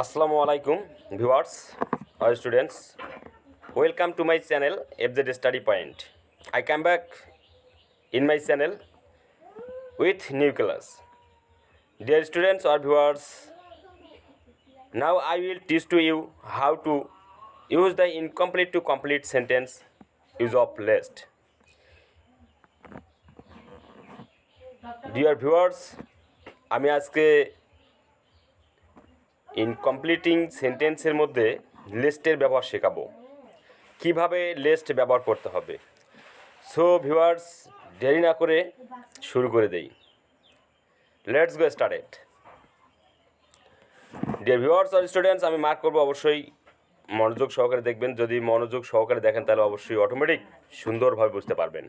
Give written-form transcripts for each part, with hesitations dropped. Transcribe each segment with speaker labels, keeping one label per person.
Speaker 1: Assalamu alaikum viewers or students. Welcome to my channel FZ Study Point. I come back in my channel with new class. Dear students or viewers, now I will teach to you how to use the incomplete to complete sentence use of list. Dear viewers, আমি আজকে ইনকমপ্লিটিং সেন্টেন্সের মধ্যে লিস্টের ব্যবহার শেখাবো, কিভাবে list ব্যবহার করতে হবে। সো ভিউয়ার্স, দেরি না করে শুরু করে দেই। Let's go started. Dear viewers আর স্টুডেন্টস, আমি মার্ক করবো, অবশ্যই মনোযোগ সহকারে দেখবেন। যদি মনোযোগ সহকারে দেখেন তাহলে অবশ্যই অটোমেটিক সুন্দরভাবে বুঝতে পারবেন।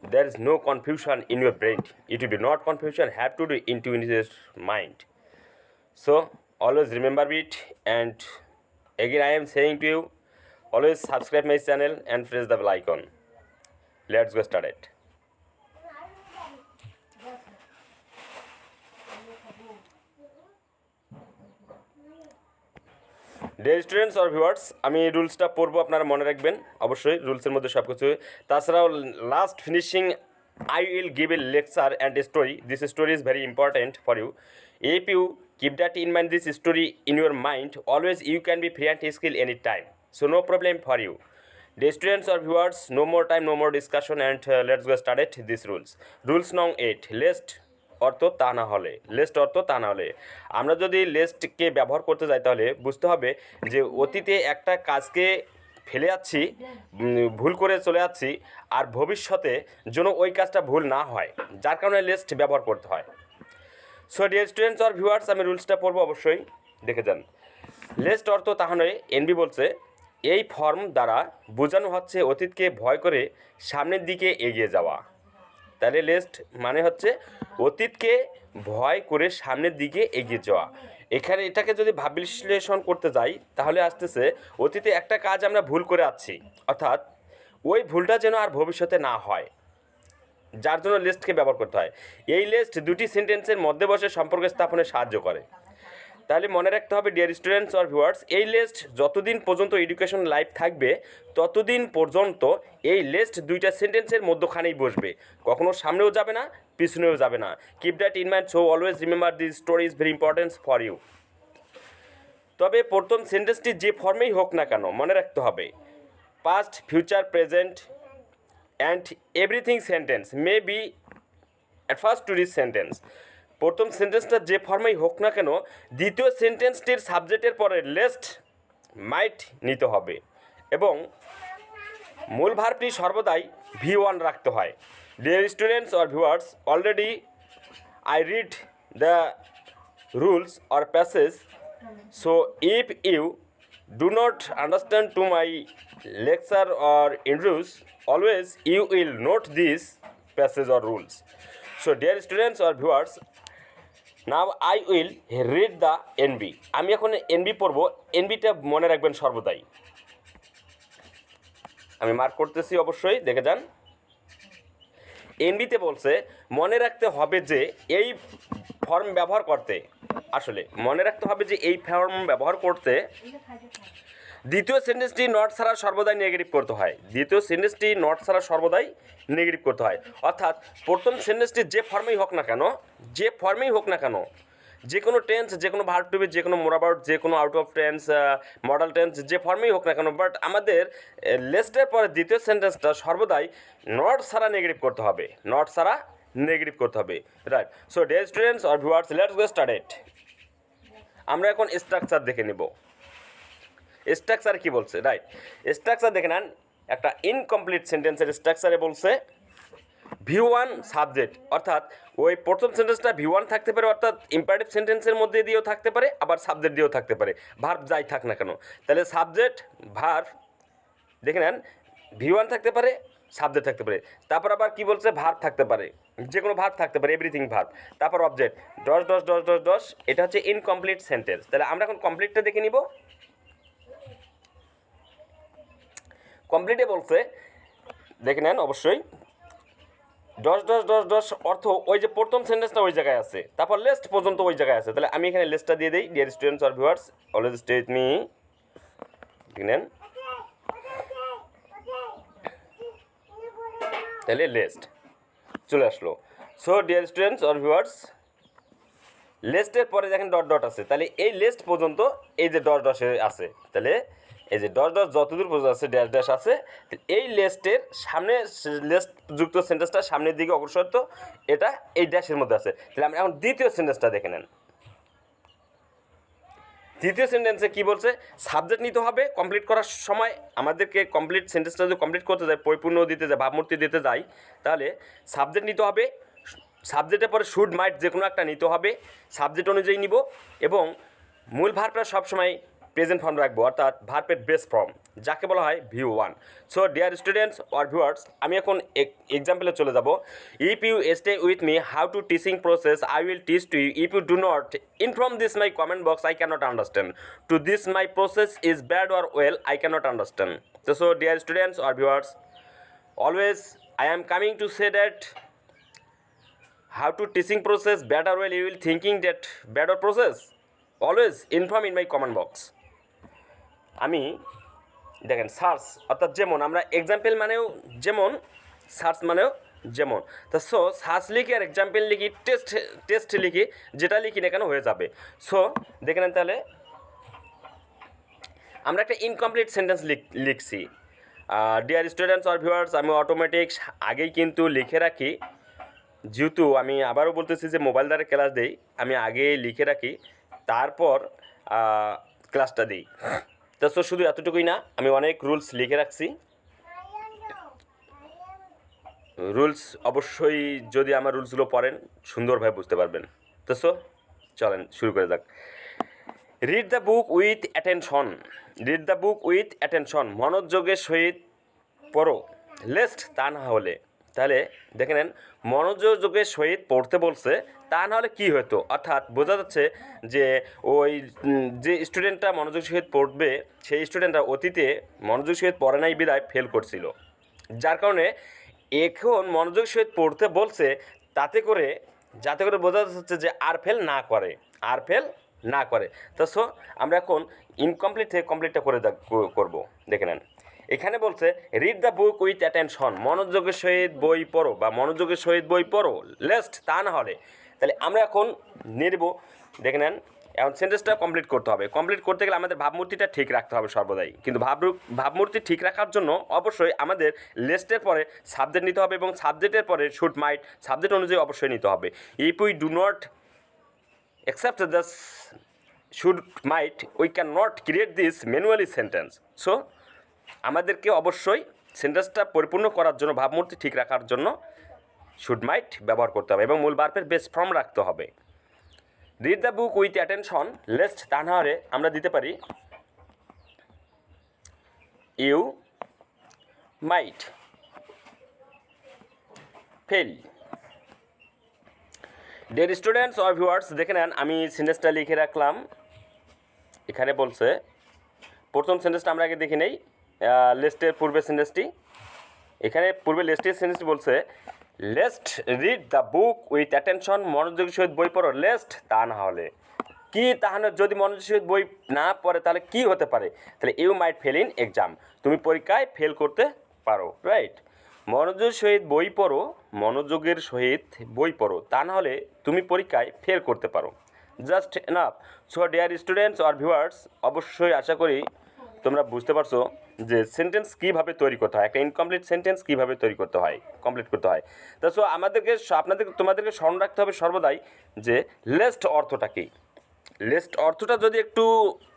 Speaker 1: There is no confusion in your brain. It will be not confusion, have to do into your mind. So always remember it, and again I am saying to you, always subscribe my channel and press the bell icon. Let's go started. Dear students আর viewers, আমি রুলসটা পড়বো, আপনারা মনে রাখবেন অবশ্যই। রুলসের মধ্যে সব কিছু, তাছাড়াও last finishing I will give a lecture and story. This story is very important for you. If you keep that in mind, this story in your mind, always you can be free and skill anytime, so no problem for you. Dear students or viewers, no more time, no more discussion, and let's go started these rules nong 8. list অর্থ তা না হলে, list অর্থ তা না হলে, আমরা যদি লিস্টকে ব্যবহার করতে যাই তাহলে বুঝতে হবে যে অতীতে একটা কাজকে ফেলে যাচ্ছি, ভুল করে চলে যাচ্ছি, আর ভবিষ্যতে যেন ওই কাজটা ভুল না হয়, যার কারণে লিস্ট ব্যবহার করতে হয়। সো ডিয়ার স্টুডেন্টস আর ভিউয়ার্স, আমি রুলসটা পড়বো, অবশ্যই দেখে যান। লিস্ট অর্থ তাহলে এনবি বলছে, এই ফর্ম দ্বারা বোঝানো হচ্ছে অতীতকে ভয় করে সামনের দিকে এগিয়ে যাওয়া। তাহলে লিস্ট মানে হচ্ছে অতীতকে ভয় করে সামনের দিকে এগিয়ে যাওয়া। এখানে এটাকে যদি ভাব বিশ্লেষণ করতে যাই তাহলে আসতেছে অতীতে একটা কাজ আমরা ভুল করে আসছি, অর্থাৎ ওই ভুলটা যেন আর ভবিষ্যতে না হয়, যার জন্য লিস্টকে ব্যবহার করতে হয়। এই লিস্ট দুটি সেন্টেন্সের মধ্যে বসে সম্পর্ক স্থাপনে সাহায্য করে। তাহলে মনে রাখতে হবে ডিয়ার স্টুডেন্টস আর ভিউয়ার্স, এই লিস্ট যতদিন পর্যন্ত এডুকেশন লাইফ থাকবে ততদিন পর্যন্ত এই লিস্ট দুইটা সেন্টেন্সের মধ্যখানেই বসবে, কখনো সামনেও যাবে না, পিছনেও যাবে না। Keep that in mind, so always remember this story is very important for you. তবে প্রথম সেন্টেন্সটি যে ফর্মেই হোক না কেন মনে রাখতে হবে, past, future, present and everything sentence may be attached to this sentence. প্রথম সেন্টেন্সটা যে ফর্মেই হোক না কেন দ্বিতীয় সেন্টেন্সটির সাবজেক্টের পরে লিস্ট মাইট নিতে হবে, এবং মূল ভার্বটি সর্বদাই V1 রাখতে হয়। Dear students or viewers, already I read the rules or passage, so if you do not understand to my lecture or introduce, always you will note these passage or rules. So dear students or viewers, now I will read the NB. আমি এখন NB পড়ব, NBটা মনে রাখবেন সর্বদাই। আমি mark করতেছি, অবশ্যই দেখে যান। NBতে বলছে মনে রাখতে হবে যে এই ফর্ম ব্যবহার করতে, আসলে মনে রাখতে হবে যে এই ফর্ম ব্যবহার করতে দ্বিতীয় সেন্টেন্সটি নট ছাড়া সর্বদাই নেগেটিভ করতে হয়। দ্বিতীয় সেন্টেন্সটি নট ছাড়া সর্বদাই নেগেটিভ করতে হয়, অর্থাৎ প্রথম সেন্টেন্সটি যে ফর্মেই হোক না কেন, যে ফর্মেই হোক না কেন, যে কোনো টেন্স, যে কোনো ভার্ব টু বি, যে কোনো মোর অ্যাবাউট, যে কোনো out of tense, model tense, যে ফর্মেই হোক না কেন, বাট আমাদের লিস্টের পরে দ্বিতীয় সেন্টেন্সটা সর্বদাই নট ছাড়া নেগেটিভ করতে হবে, নট ছাড়া নেগেটিভ করতে হবে, right. So dear students or viewers, let's go started. আমরা এখন স্ট্রাকচার দেখে নেব। স্ট্রাকচার কি বলছে, রাইট। স্ট্রাকচার দেখে নেন, একটা ইনকমপ্লিট সেন্টেন্সের স্ট্রাকচারে বলছে V1 সাবজেক্ট, অর্থাৎ ওই প্রথম সেন্টেন্সটা V1 থাকতে পারে, অর্থাৎ ইম্পারেটিভ সেন্টেন্সের মধ্যে দিয়েও থাকতে পারে, আবার সাবজেক্ট দিয়েও থাকতে পারে, ভার্ব যাই থাক না কেন। তাহলে সাবজেক্ট ভার্ব দেখে নেন, V1 থাকতে পারে, সাবজেক্ট থাকতে পারে, তারপর আবার কি বলছে, ভার্ব থাকতে পারে, যে কোনো ভার্ব থাকতে পারে, এভরিথিং ভার্ব, তারপর অবজেক্ট, ডস ডস ডস ডস ডস, এটা হচ্ছে ইনকমপ্লিট সেন্টেন্স। তাহলে আমরা এখন কমপ্লিটটা দেখে নিব। কমপ্লিটে বলছে দেখে নেন অবশ্যই, ডস ডস ডস ডস অর্থ ওই যে প্রথম সেন্টেন্সটা ওই জায়গায় আছে, তারপর লেস্ট পর্যন্ত ওই জায়গায় আছে। তাহলে আমি এখানে লেস্টটা দিয়ে দিই, dear students or viewers always stay with me. নেন তাহলে লেস্ট চলে আসলো। So dear students or viewers, লেস্টের পরে দেখেন ডট ডট আছে, তাহলে এই লেস্ট পর্যন্ত এই যে ডট ডট আছে, তাহলে এই যে ডট ডট যতদূর পর্যন্ত আছে ড্যাশ ড্যাশ আছে, এই লিস্টের সামনে লিস্ট যুক্ত সেন্টেন্সটা সামনের দিকে অগ্রসর, তো এটা এই ড্যাশের মধ্যে আছে। তাহলে আমরা এখন দ্বিতীয় সেন্টেন্সটা দেখে নেন। তৃতীয় সেন্টেন্সে কী বলছে, সাবজেক্ট নিতে হবে কমপ্লিট করার সময় আমাদেরকে কমপ্লিট সেন্টেন্সটা যদি কমপ্লিট করতে যায়, পরিপূর্ণ দিতে যায়, ভাবমূর্তি দিতে যাই, তাহলে সাবজেক্ট নিতে হবে, সাবজেক্টের পরে শুড মাইট যে কোনো একটা নিতে হবে, সাবজেক্ট অনুযায়ী নিব এবং মূল ভার্বটা সবসময় প্রেজেন্ট ফর্ম রাখবো, অর্থাৎ ভার্বের বেস ফর্ম যাকে বলা হয় view one. So dear students or viewers, আমি এখন এক্সাম্পলে চলে যাব। If you stay with me how to teaching process I will teach to you, if you do not inform this my comment box I can't understand, to this my process is bad or well I can't understand. So dear students or viewers, always I am coming to say that how to teaching process bad or well, you will thinking that bad or process, always inform in my comment box. আমি দেখেন search অর্থাৎ যেমন, আমরা example মানেও যেমন, search মানেও যেমন, তা সো সার্চ লিখি আর এক্সাম্পল লিখি, টেস্ট লিখি, যেটা লিখি না কেন হয়ে যাবে। সো দেখে নেন, তাহলে আমরা একটা ইনকমপ্লিট সেন্টেন্স লিখছি। ডিয়ার স্টুডেন্টস অর ভিউয়ার্স, আমি অটোমেটিক আগেই কিন্তু লিখে রাখি, যেহেতু আমি আবারও বলতেছি যে মোবাইল দ্বারা ক্লাস দিই, আমি আগে লিখে রাখি, তারপর ক্লাসটা দিই। তো শুধু এতটুকুই না, আমি অনেক রুলস লিখে রাখছি। রুলস অবশ্যই যদি আমার রুলসগুলো পড়েন সুন্দরভাবে বুঝতে পারবেন। তো চলেন শুরু করে যাক। Read the book with attention, read the book with attention, মনোযোগের সহিত পড়ো, লেস্ট তা না হলে, তাহলে দেখে নেন মনোযোগের সহিত পড়তে বলছে, তা না হলে কী হতো, অর্থাৎ বোঝা যাচ্ছে যে ওই যে স্টুডেন্টটা মনোযোগ সহিত পড়বে সেই স্টুডেন্টটা অতীতে মনোযোগ সহিত পড়ে নাই বিদায় ফেল করছিল, যার কারণে এখন মনোযোগ সহিত পড়তে বলছে, যাতে করে বোঝা যাচ্ছে যে আর ফেল না করে, আর ফেল না করে। তো আমরা এখন ইনকমপ্লিট থেকে কমপ্লিটটা করবো। দেখে নেন, এখানে বলছে read the book with attention, মনোযোগের সহিত বই পড়ো বা মনোযোগের সহিত বই পড়ো, লেস্ট তা না হলে, তাহলে আমরা এখন নেব। দেখে নেন, এখন সেন্টেন্সটা কমপ্লিট করতে হবে। কমপ্লিট করতে গেলে আমাদের ভাবমূর্তিটা ঠিক রাখতে হবে সর্বদাই, কিন্তু ভাবমূর্তি ঠিক রাখার জন্য অবশ্যই আমাদের লেস্টের পরে সাবজেক্ট নিতে হবে এবং সাবজেক্টের পরে শুড মাইট সাবজেক্ট অনুযায়ী অবশ্যই নিতে হবে। If we do not accept the should might we cannot create this manually sentence. So আমাদেরকে অবশ্যই সেন্টেন্সটা পরিপূর্ণ করার জন্য ভাবমূর্তি ঠিক রাখার জন্য শুড মাইট ব্যবহার করতে হবে এবং মূল ভার্বের বেস ফর্ম রাখতে হবে। Read the book with attention, lest তা না হলে আমরা দিতে পারি you might fail. Dear students or viewers, দেখে নেন আমি সেন্টেন্সটা লিখে রাখলাম। এখানে বলছে প্রথম সেন্টেন্সটা আমরা আগে দেখে নেই, লেস্টের পূর্বের সেন্টেন্সটি। এখানে পূর্বে লেস্টের সেন্টেন্সটি বলছে lest read the book with attention, মনোযোগের সহিত বই পড়ো, লেস্ট তা না হলে কি, তাহলে যদি মনোযোগের সহিত বই না পড়ে তাহলে কি হতে পারে, তাহলে you might fail in exam, তুমি পরীক্ষায় ফেল করতে পারো, রাইট। মনোযোগের সহিত বই পড়ো, মনোযোগের সহিত বই পড়ো, তা না হলে তুমি পরীক্ষায় ফেল করতে পারো, just enough. So dear students or viewers, অবশ্যই আশা করি তোমরা বুঝতে পারছো যে সেন্টেন্স কীভাবে তৈরি করতে হয়, একটা ইনকমপ্লিট সেন্টেন্স কীভাবে তৈরি করতে হয়, কমপ্লিট করতে হয়। তা তোমাদেরকে স্মরণ রাখতে হবে সর্বদাই যে লেস্ট অর্থটা কী। লেস্ট অর্থটা যদি একটু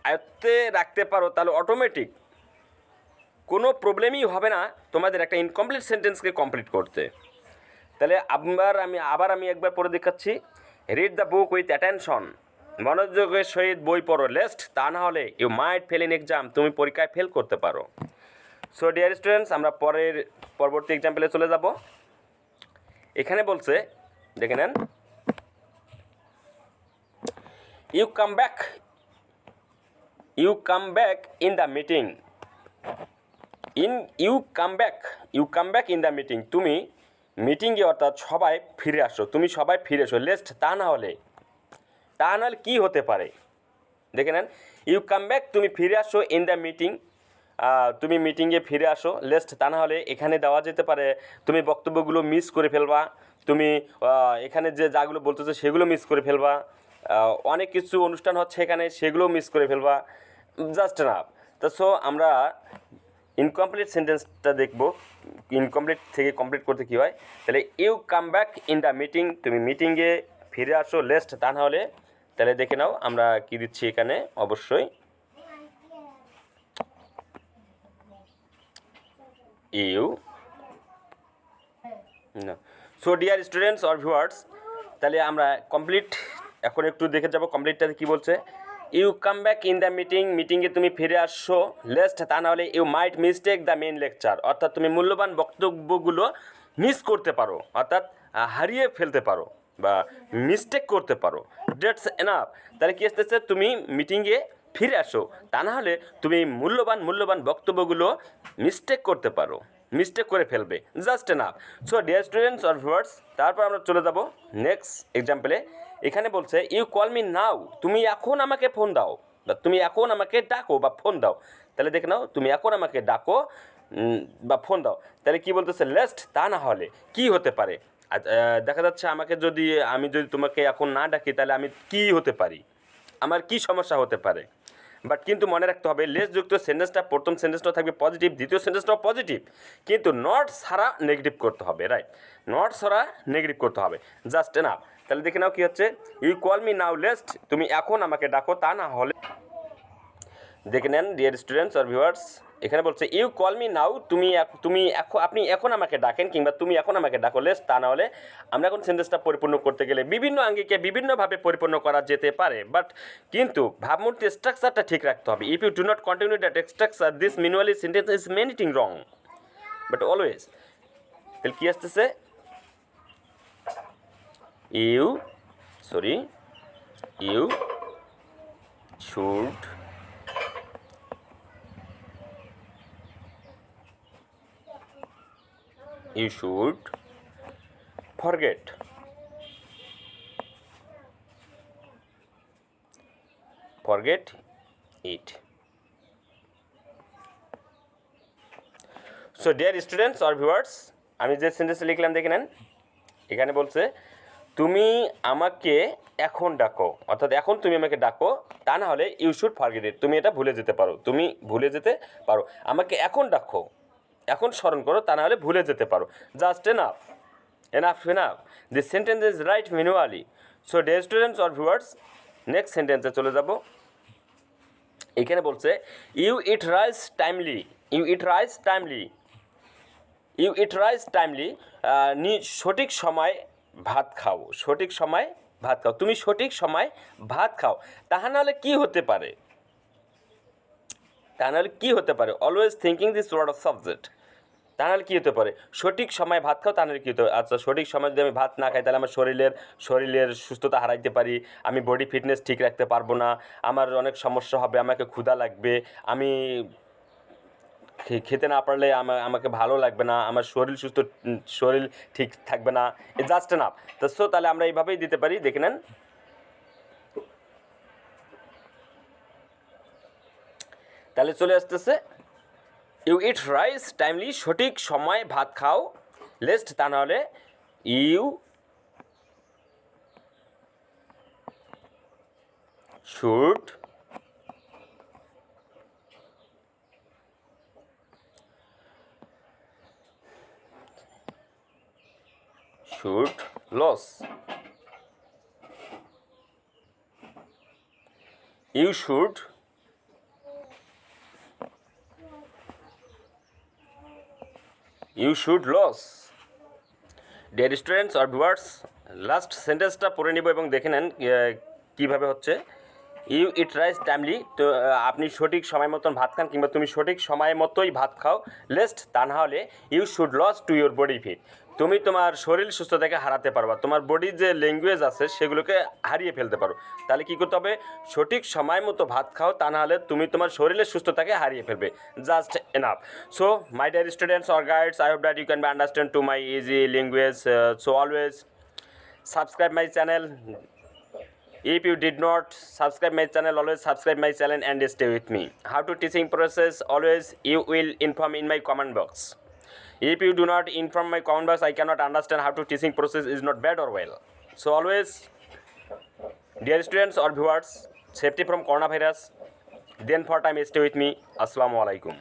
Speaker 1: আয়ত্তে রাখতে পারো তাহলে অটোমেটিক কোনো প্রবলেমই হবে না তোমাদের একটা ইনকমপ্লিট সেন্টেন্সকে কমপ্লিট করতে। তাহলে আমি একবার পড়ে দেখাচ্ছি। Read the book with attention, মনোযোগের সহিত বই পড়ো, লেস্ট তা না হলে you might fail in exam, তুমি পরীক্ষায় ফেল করতে পারো। সো ডিয়ার স্টুডেন্টস, আমরা পরবর্তী এক্সাম্পলে চলে যাব। এখানে বলছে, দেখে নেন, you come back in the meeting, you come back in the meeting, তুমি মিটিংয়ে অর্থাৎ সবাই ফিরে আসো, তুমি সবাই ফিরে এসো, লেস্ট তা না হলে কী হতে পারে দেখে নেন। ইউ কাম ব্যাক, তুমি ফিরে আসো, ইন দ্য মিটিং, তুমি মিটিংয়ে ফিরে আসো, লেস্ট তা না হলে এখানে দেওয়া যেতে পারে তুমি বক্তব্যগুলো মিস করে ফেলবা, তুমি এখানে যে যাগুলো বলতেছো সেগুলো মিস করে ফেলবা, অনেক কিছু অনুষ্ঠান হচ্ছে এখানে সেগুলো মিস করে ফেলবা, জাস্ট না। তো সো আমরা ইনকমপ্লিট সেন্টেন্সটা দেখব, ইনকমপ্লিট থেকে কমপ্লিট করতে কী হয়। তাহলে you come back in the meeting, তুমি মিটিংয়ে ফিরে আসো, লেস্ট তা না হলে, তাহলে দেখে নাও আমরা কী দিচ্ছি এখানে। অবশ্যই ইউ না। So dear students or viewers, তাহলে আমরা কমপ্লিট এখন একটু দেখে যাব কমপ্লিটটাতে কী বলছে। You come back in the meeting, মিটিংয়ে তুমি ফিরে আসছো, লেস্ট তা না হলে you might mistake the main lecture, অর্থাৎ তুমি মূল্যবান বক্তব্যগুলো মিস করতে পারো, অর্থাৎ হারিয়ে ফেলতে পারো বা মিস্টেক করতে পারো। ডেটস এনাফ, তাহলে কী আসতেছে, তুমি মিটিংয়ে ফিরে আসো, তা না হলে তুমি মূল্যবান বক্তব্যগুলো মিস্টেক করতে পারো, মিস্টেক করে ফেলবে, just enough. So dear students or viewers, তারপর আমরা চলে যাব নেক্সট এক্সাম্পলে। এখানে বলছে ইউ কল মি নাও, তুমি এখন আমাকে ফোন দাও, বা তুমি এখন আমাকে ডাকো বা ফোন দাও। তাহলে দেখে নাও, তুমি এখন আমাকে ডাকো বা ফোন দাও, তাহলে কী বলতেছে, লেস্ট তা না হলে কী হতে পারে। দেখা যাচ্ছে আমি যদি তোমাকে এখন না ডাকি তাহলে আমি কী হতে পারি, আমার কী সমস্যা হতে পারে। বাট কিন্তু মনে রাখতে হবে, লেস যুক্ত সেন্টেন্সটা প্রথম সেন্টেন্সটাও থাকবে পজিটিভ, দ্বিতীয় সেন্টেন্সটাও পজিটিভ, কিন্তু নট ছাড়া নেগেটিভ করতে হবে, রাইট, নট ছাড়া নেগেটিভ করতে হবে, জাস্ট এনাফ। তাহলে দেখে নাও কী হচ্ছে, you call me now lest, তুমি এখন আমাকে ডাকো তা না হলে। দেখে নেন ডিয়ার স্টুডেন্টস অর ভিউয়ার্স, এখানে বলছে ইউ কল মি নাও, আপনি এখন আমাকে ডাকেন, কিংবা তুমি এখন আমাকে ডাকো, লেস্ট তা না হলে। আমরা এখন সেন্টেন্সটা পরিপূর্ণ করতে গেলে বিভিন্ন আঙ্গিকে বিভিন্নভাবে পরিপূর্ণ করা যেতে পারে, বাট কিন্তু ভাবমূর্তি স্ট্রাকচারটা ঠিক রাখতে হবে। If you do not continue that structure, this manually sentence is many thing wrong, but always. তাহলে কী আসতেছে, you should you should forget it. So dear students or viewers, আমি যে সেন্টেন্সটা লিখলাম দেখে নেন, এখানে বলছে তুমি আমাকে এখন ডাকো, অর্থাৎ এখন তুমি আমাকে ডাকো, তা না হলে ইউ শুড ফরগেট ইট, তুমি এটা ভুলে যেতে পারো, আমাকে এখন ডাকো, এখন স্মরণ করো, তা না হলে ভুলে যেতে পারো, just enough. This sentence is right manually. So dear students or viewers, next সেন্টেন্সে চলে যাব। এখানে বলছে ইউ ইট রাইস টাইমলি, সঠিক সময় ভাত খাও, তুমি সঠিক সময় ভাত খাও, তা নাহলে কী হতে পারে, always thinking this word of subject, তা নাহলে কী হতে পারে, সঠিক সময় ভাত খাও, তা নাহলে কী হতে পারে। আচ্ছা, সঠিক সময় যদি আমি ভাত না খাই তাহলে আমার শরীরের সুস্থতা হারাইতে পারি, আমি বডি ফিটনেস ঠিক রাখতে পারবো না, আমার অনেক সমস্যা হবে, আমাকে ক্ষুধা লাগবে, আমি খেতে না পারলে আমাকে ভালো লাগবে না, আমার শরীর ঠিক থাকবে না, জাস্ট না। তো সো তাহলে আমরা এইভাবেই দিতে পারি, দেখে নেন। তাহলে চলে আসতেছে ইউ ইট রাইস টাইমলি, সঠিক সময় ভাত খাও, লেস্ট তা না হলে you should lose, you should lose. Dear students or viewers, last সেন্টেন্সটা পড়ে নিব এবং দেখে নেন কীভাবে হচ্ছে। ইউ ইট রাইস টাইমলি, তো আপনি সঠিক সময় মতন ভাত খান, কিংবা তুমি সঠিক সময় মতোই ভাত খাও, লেস্ট তা না হলে you should lose to your body fit, তুমি তোমার শরীর সুস্থতাকে হারাতে পারবা, তোমার বডির যে ল্যাঙ্গুয়েজ আছে সেগুলোকে হারিয়ে ফেলতে পারো। তাহলে কী করতে হবে, সঠিক সময় মতো ভাত খাও, তা নাহলে তুমি তোমার শরীরের সুস্থতাকে হারিয়ে ফেলবে। Just enough. So my dear students or guides, I hope that you can be understand to my easy language. So always subscribe my channel. If you did not subscribe my channel, always subscribe my channel and stay with me. How to teaching process, always you will inform in my comment box. If you do not inform my comment box, I cannot understand how to teaching process is not bad or well. So always, dear students or viewers, safety from coronavirus. Then for time stay with me. Assalamu alaikum.